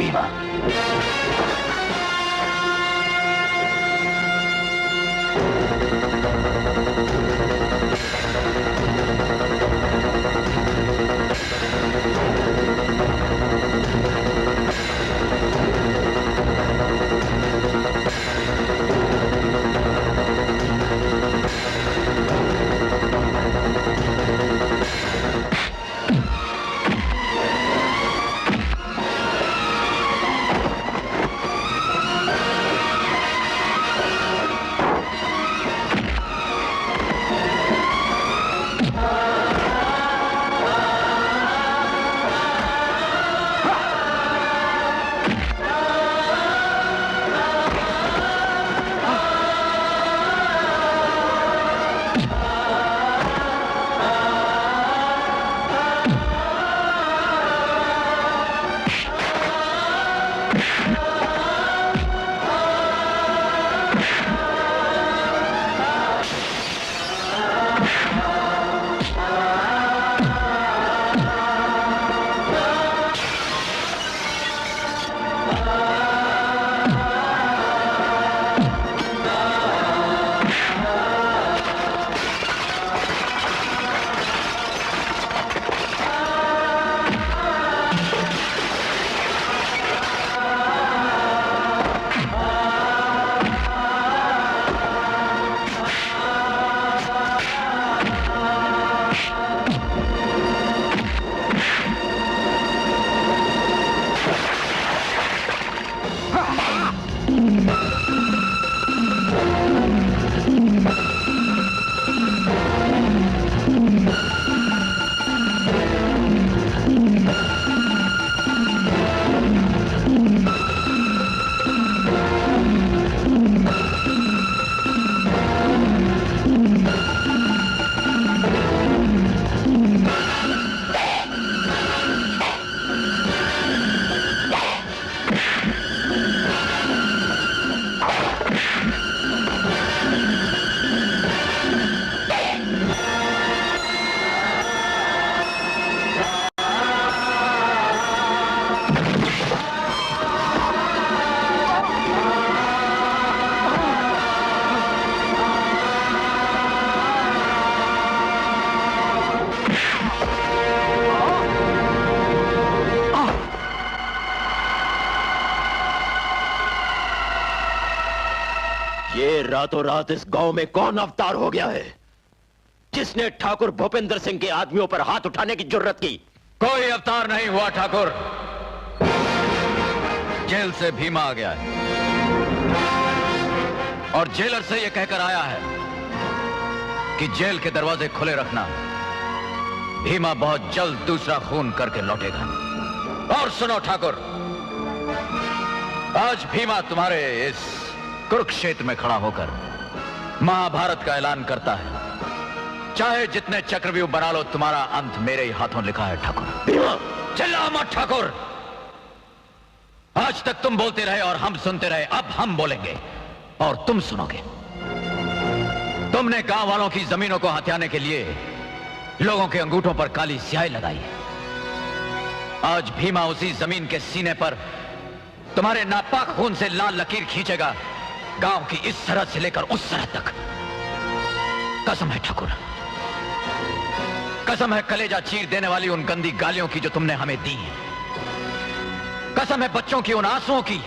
भीमा। रातों रात इस गांव में कौन अवतार हो गया है जिसने ठाकुर भूपेंद्र सिंह के आदमियों पर हाथ उठाने की जुर्रत की? कोई अवतार नहीं हुआ ठाकुर। जेल से भीमा आ गया है और जेलर से यह कहकर आया है कि जेल के दरवाजे खुले रखना, भीमा बहुत जल्द दूसरा खून करके लौटेगा। और सुनो ठाकुर, आज भीमा तुम्हारे इस कुरुक्षेत्र में खड़ा होकर महाभारत का ऐलान करता है। चाहे जितने चक्रव्यूह बना लो, तुम्हारा अंत मेरे ही हाथों लिखा है ठाकुर। भीमा! चिल्ला मत ठाकुर। आज तक तुम बोलते रहे और हम सुनते रहे, अब हम बोलेंगे और तुम सुनोगे। तुमने गांव वालों की जमीनों को हथियाने के लिए लोगों के अंगूठों पर काली स्याही लगाई है। आज भीमा उसी जमीन के सीने पर तुम्हारे नापाक खून से लाल लकीर खींचेगा, गांव की इस सरहद से लेकर उस सरहद तक। कसम है ठाकुर, कसम है कलेजा चीर देने वाली उन गंदी गालियों की जो तुमने हमें दी है। कसम है बच्चों की उन आंसुओं की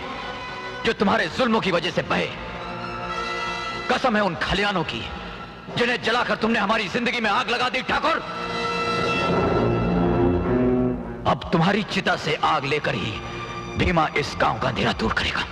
जो तुम्हारे जुल्मों की वजह से बहे। कसम है उन खलियानों की जिन्हें जलाकर तुमने हमारी जिंदगी में आग लगा दी। ठाकुर, अब तुम्हारी चिता से आग लेकर ही भीमा इस गांव का अंधेरा दूर करेगा।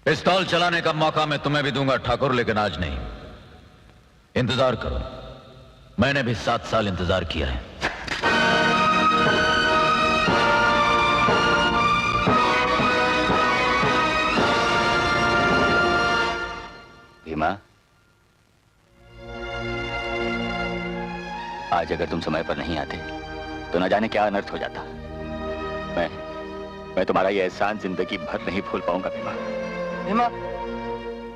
पिस्तौल चलाने का मौका मैं तुम्हें भी दूंगा ठाकुर, लेकिन आज नहीं। इंतजार करो, मैंने भी 7 साल इंतजार किया है। भीमा, आज अगर तुम समय पर नहीं आते तो न जाने क्या अनर्थ हो जाता। मैं तुम्हारा ये एहसान जिंदगी भर नहीं भूल पाऊंगा भीमा। भीमा,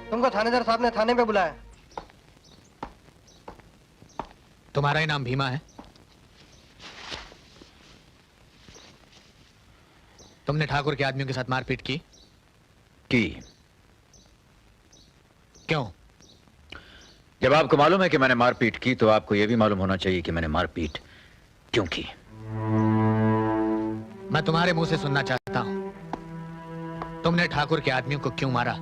तुमको थानेदार साहब ने थाने पे बुलाया। तुम्हारा ही नाम भीमा है? तुमने ठाकुर के आदमियों के साथ मारपीट की? क्यों? जब आपको मालूम है कि मैंने मारपीट की तो आपको यह भी मालूम होना चाहिए कि मैंने मारपीट क्यों की। मैं तुम्हारे मुंह से सुनना चाहता हूं, तुमने ठाकुर के आदमियों को क्यों मारा?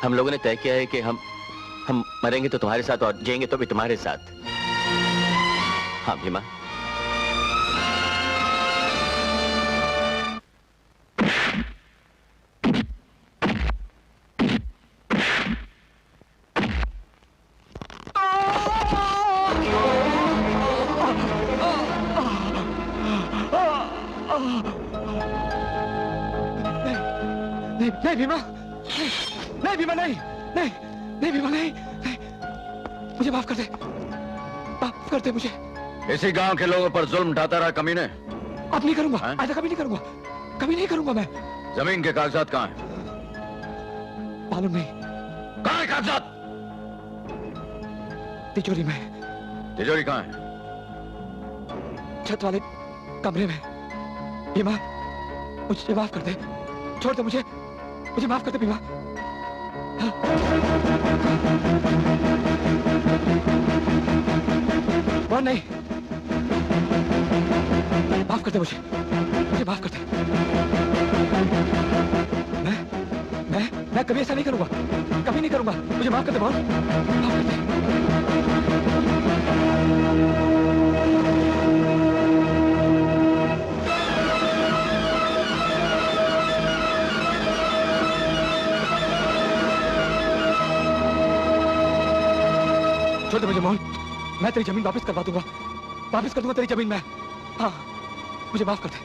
हम लोगों ने तय किया है कि हम मरेंगे तो तुम्हारे साथ और जिएंगे तो भी तुम्हारे साथ। हाँ भीमा। नहीं भीमा, नहीं भीमा, नहीं नहीं नहीं भीमा, नहीं नहीं, मुझे माफ कर दे मुझे। इसी गांव के लोगों पर जुल्म ढाता रहा कमीने। अब नहीं करूंगा, आइंदा कभी नहीं करूंगा मैं। जमीन के कागजात कहाँ हैं? मालूम नहीं। कहाँ है कागजात? तिजोरी में। तिजोरी कहाँ है? छत वाले कमरे में। भीमा, मुझे माफ कर दे, छोड़ दे मुझे माफ कर दे भीमा। वो नहीं, माफ कर दे मुझे माफ कर दे। मैं कभी ऐसा नहीं करूंगा, कभी नहीं करूंगा। मुझे माफ कर दे, बहुत माफ कर दे। छोड़ दे मुझे मोहन, मैं तेरी जमीन वापस करवा दूंगा, वापस कर दूंगा तेरी जमीन मैं। हाँ, मुझे माफ कर दे।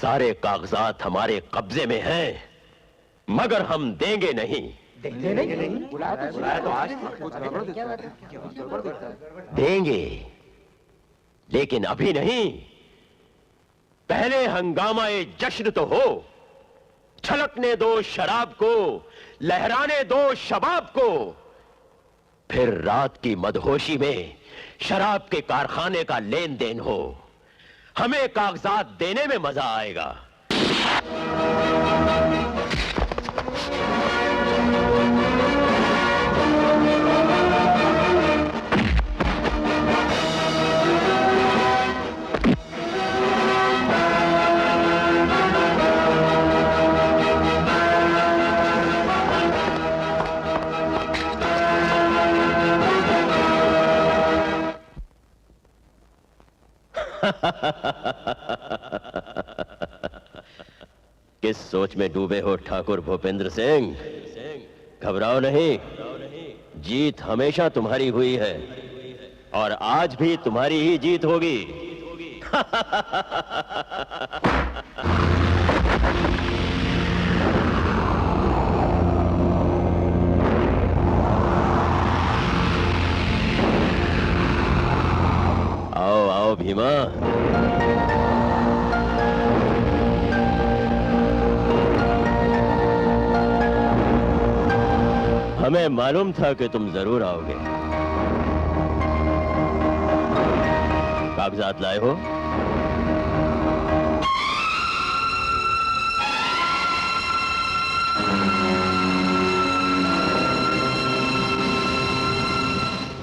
सारे कागजात हमारे कब्जे में हैं, मगर हम देंगे नहीं। देंगे, लेकिन अभी नहीं। पहले हंगामा-ए जश्न तो हो, छलकने दो शराब को, लहराने दो शबाब को। फिर रात की मदहोशी में शराब के कारखाने का लेन देन हो। हमें कागजात देने में मजा आएगा। किस सोच में डूबे हो ठाकुर भूपेंद्र सिंह? घबराओ नहीं, जीत हमेशा तुम्हारी हुई है और आज भी तुम्हारी ही जीत होगी। आओ आओ भीमा। हमें मालूम था कि तुम जरूर आओगे। कागजात लाए हो?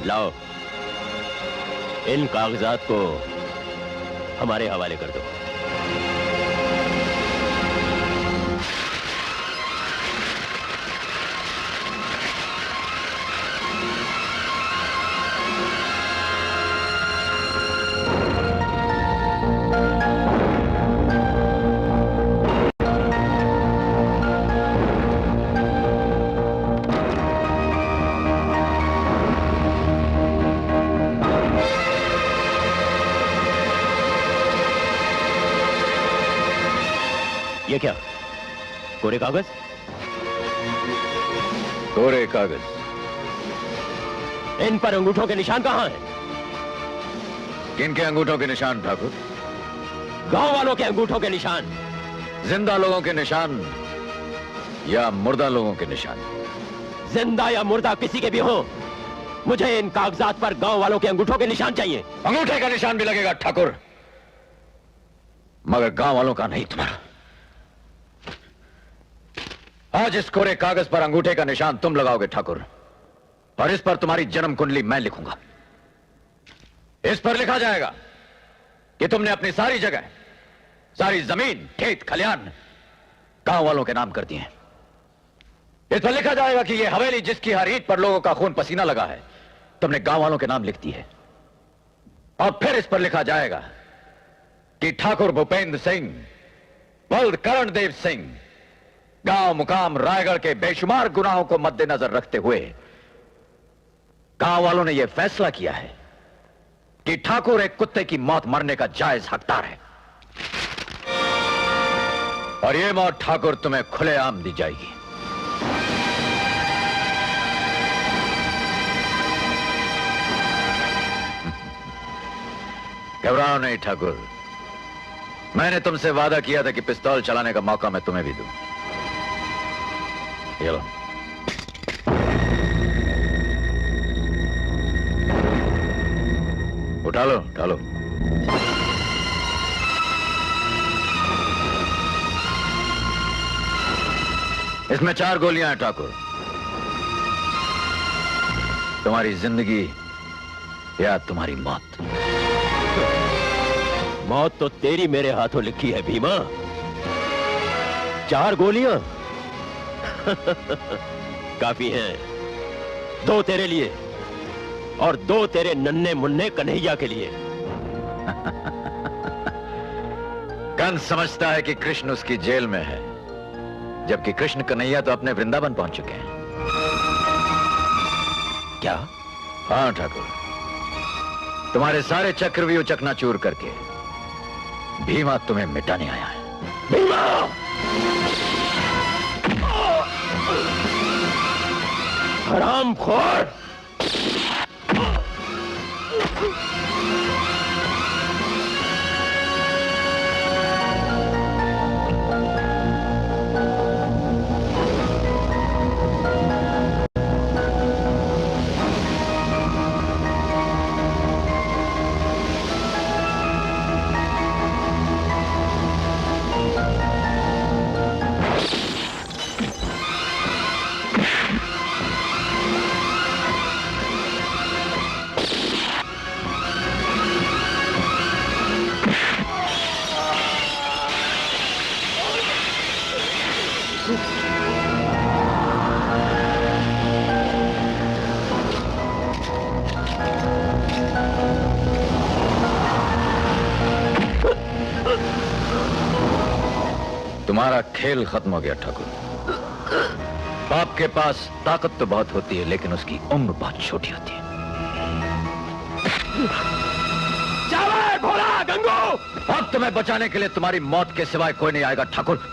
लाओ, इन कागजात को हमारे हवाले कर दो। ये क्या, कोरे कागज? कोरे कागज। इन पर अंगूठों के निशान कहां हैं? किनके अंगूठों के निशान ठाकुर? गांव वालों के अंगूठों के निशान। जिंदा लोगों के निशान या मुर्दा लोगों के निशान? जिंदा या मुर्दा किसी के भी हो, मुझे इन कागजात पर गांव वालों के अंगूठों के निशान चाहिए। अंगूठे का निशान भी लगेगा ठाकुर, मगर गांव वालों का नहीं, तुम्हारा। आज इस कोरे कागज पर अंगूठे का निशान तुम लगाओगे ठाकुर, और इस पर तुम्हारी जन्म कुंडली मैं लिखूंगा। इस पर लिखा जाएगा कि तुमने अपनी सारी जगह, सारी जमीन, खेत खलियान गांव वालों के नाम कर दिए हैं। इस पर लिखा जाएगा कि यह हवेली जिसकी हर ईंट पर लोगों का खून पसीना लगा है, तुमने गांव वालों के नाम लिख दी है। और फिर इस पर लिखा जाएगा कि ठाकुर भूपेंद्र सिंह, बल्द करणदेव सिंह, गांव मुकाम रायगढ़ के बेशुमार गुनाहों को मद्देनजर रखते हुए गांव वालों ने यह फैसला किया है कि ठाकुर एक कुत्ते की मौत मरने का जायज हकदार है, और यह मौत ठाकुर तुम्हें खुलेआम दी जाएगी। घबराओ नहीं ठाकुर, मैंने तुमसे वादा किया था कि पिस्तौल चलाने का मौका मैं तुम्हें भी दूं। ये लो। उठा लो, उठा लो। इसमें 4 गोलियां हैं ठाकुर, तुम्हारी जिंदगी या तुम्हारी मौत। मौत तो तेरी मेरे हाथों लिखी है भीमा। 4 गोलियां काफी हैं। 2 तेरे लिए और 2 तेरे नन्हे मुन्ने कन्हैया के लिए। कंस समझता है कि कृष्ण उसकी जेल में है, जबकि कृष्ण कन्हैया तो अपने वृंदावन पहुंच चुके हैं। क्या? हाँ ठाकुर, तुम्हारे सारे चक्रव्यूह चकनाचूर करके भीमा तुम्हें मिटाने आया है। भीमा! हरामखोर! तुम्हारा खेल खत्म हो गया ठाकुर। बाप के पास ताकत तो बहुत होती है, लेकिन उसकी उम्र बहुत छोटी होती है। जावे भोला गंगू! अब तुम्हें बचाने के लिए तुम्हारी मौत के सिवाय कोई नहीं आएगा ठाकुर।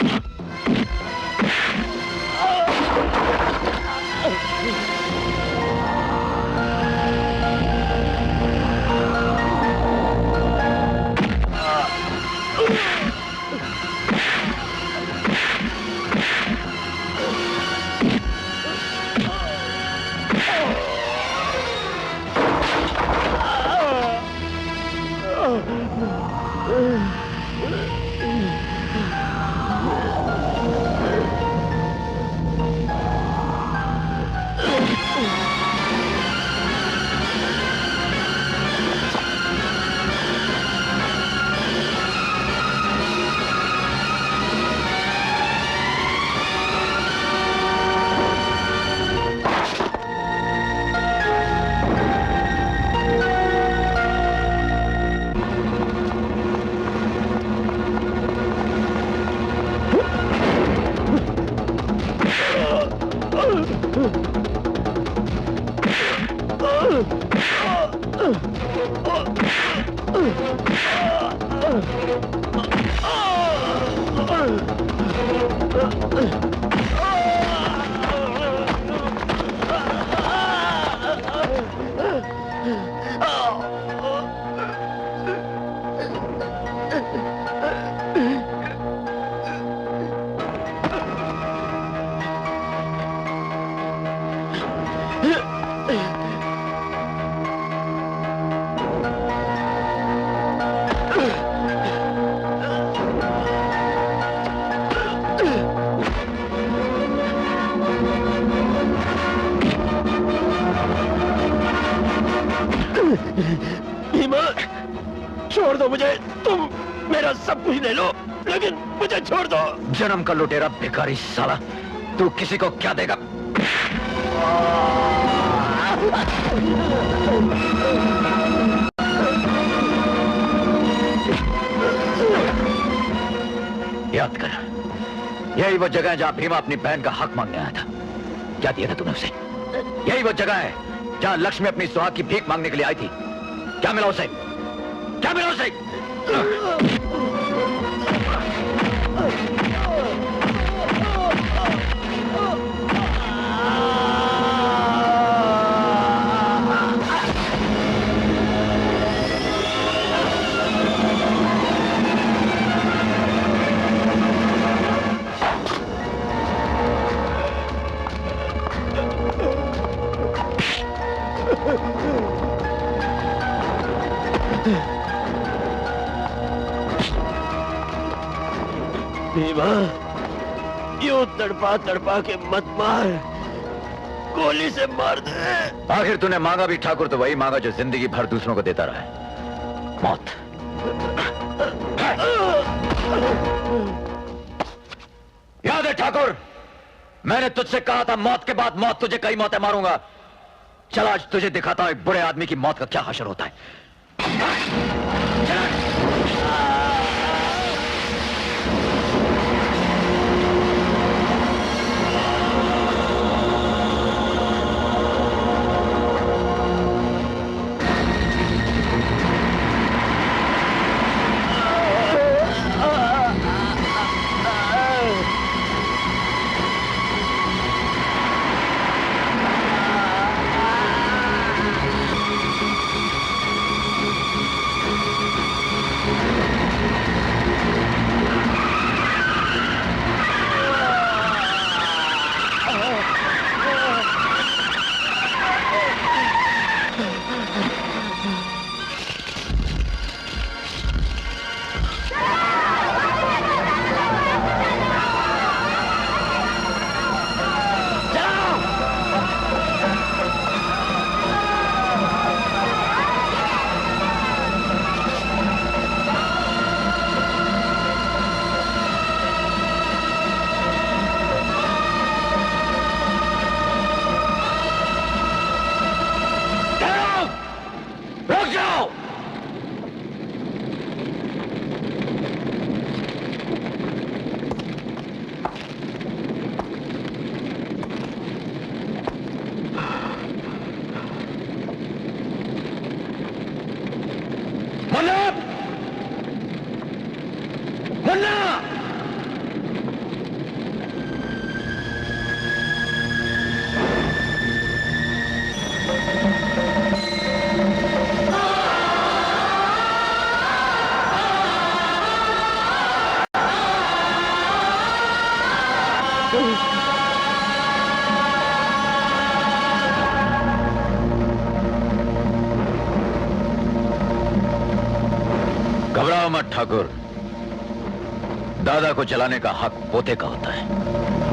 भीमा, छोड़ दो मुझे। तुम मेरा सब कुछ ले लो, लेकिन मुझे छोड़ दो। जन्म का लुटेरा भिखारी साला, तू किसी को क्या देगा? याद कर, यही वो जगह है जहां भीमा अपनी बहन का हक मांगने आया था। क्या दिया था तूने उसे? यही वो जगह है जहां लक्ष्मी अपनी सुहाग की भीख मांगने के लिए आई थी। क्या मिला उसे? क्या मिला उसे? भीमा, यूं तड़पा तड़पा के मत मार, गोली से मार दे। आखिर तूने मांगा भी ठाकुर तो वही मांगा जो जिंदगी भर दूसरों को देता रहा है, मौत। याद है ठाकुर, मैंने तुझसे कहा था मौत के बाद मौत, तुझे कई मौतें मारूंगा। चल आज तुझे दिखाता हूं एक बुरे आदमी की मौत का क्या हशर होता है। चल। घबराओ मत ठाकुर, दादा को जलाने का हक पोते का होता है।